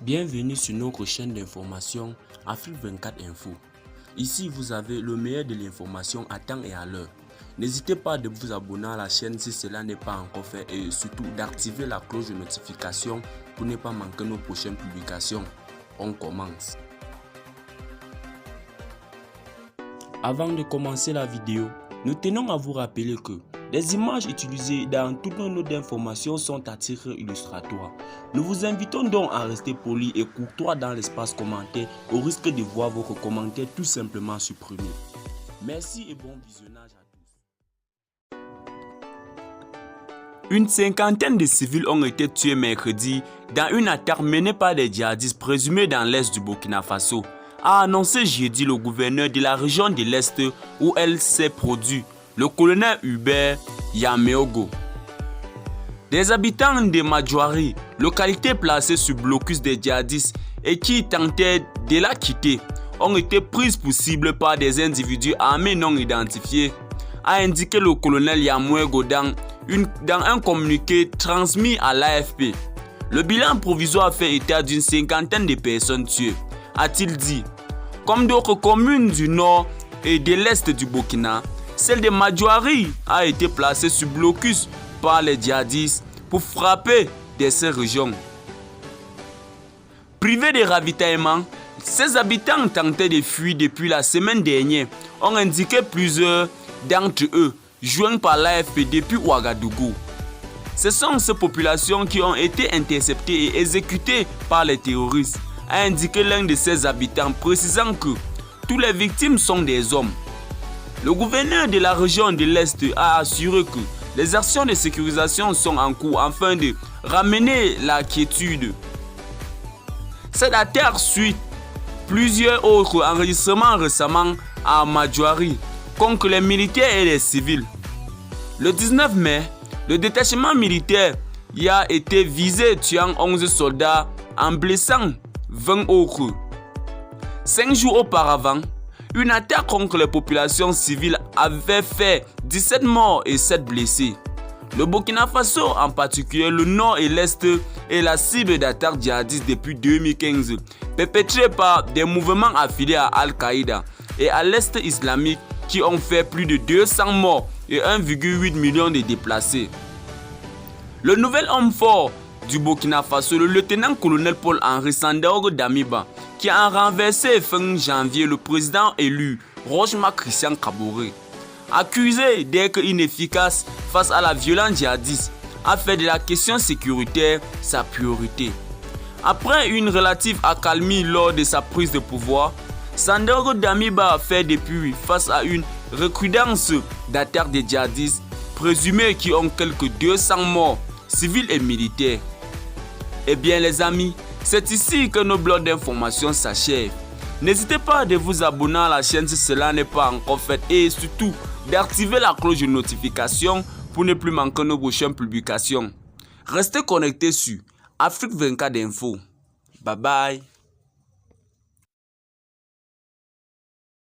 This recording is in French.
Bienvenue sur notre chaîne d'information Afrique 24 Info. Ici, vous avez le meilleur de l'information à temps et à l'heure. N'hésitez pas de vous abonner à la chaîne si cela n'est pas encore fait et surtout d'activer la cloche de notification pour ne pas manquer nos prochaines publications. On commence. Avant de commencer la vidéo, nous tenons à vous rappeler que les images utilisées dans toutes nos notes d'information sont à titre illustratoire. Nous vous invitons donc à rester poli et courtois dans l'espace commentaire au risque de voir votre commentaire tout simplement supprimé. Merci et bon visionnage à tous. Une cinquantaine de civils ont été tués mercredi dans une attaque menée par des djihadistes présumés dans l'est du Burkina Faso, a annoncé jeudi le gouverneur de la région de l'Est où elle s'est produite, le colonel Hubert Yameogo. Des habitants de Madjouari, localité placée sous blocus des djihadistes et qui tentaient de la quitter, ont été prises pour cible par des individus armés non identifiés, a indiqué le colonel Yameogo dans un communiqué transmis à l'AFP. Le bilan provisoire fait état d'une cinquantaine de personnes tuées, a-t-il dit. Comme d'autres communes du nord et de l'est du Burkina, celle de Madjouari a été placée sous blocus par les djihadistes pour frapper de ces régions. Privés de ravitaillement, ces habitants tentaient de fuir depuis la semaine dernière, ont indiqué plusieurs d'entre eux, joints par l'AFP depuis Ouagadougou. Ce sont ces populations qui ont été interceptées et exécutées par les terroristes, a indiqué l'un de ses habitants, précisant que toutes les victimes sont des hommes. Le gouverneur de la région de l'Est a assuré que les actions de sécurisation sont en cours afin de ramener la quiétude. Cette attaque suit plusieurs autres enregistrements récemment à Madjouari contre les militaires et les civils. Le 19 mai, le détachement militaire y a été visé, tuant 11 soldats en blessant 20 autres. 5 jours auparavant, une attaque contre les populations civiles avait fait 17 morts et 7 blessés. Le Burkina Faso, en particulier le nord et l'est, est la cible d'attaques djihadistes depuis 2015, perpétrées par des mouvements affiliés à Al-Qaïda et à l'Est islamique qui ont fait plus de 200 morts et 1,8 million de déplacés. Le nouvel homme fort du Burkina Faso, le lieutenant-colonel Paul-Henri Sandaogo Damiba, qui a renversé fin janvier le président élu Roch-Marc Christian Kaboré, accusé d'être inefficace face à la violence djihadiste, a fait de la question sécuritaire sa priorité. Après une relative accalmie lors de sa prise de pouvoir, Sandaogo Damiba a fait depuis face à une recrudescence d'attaques des djihadistes présumés qui ont quelques 200 morts, civils et militaires. Eh bien les amis, c'est ici que nos blocs d'information s'achèvent. N'hésitez pas de vous abonner à la chaîne si cela n'est pas encore fait et surtout d'activer la cloche de notification pour ne plus manquer nos prochaines publications. Restez connectés sur Afrique 24 Info. Bye bye.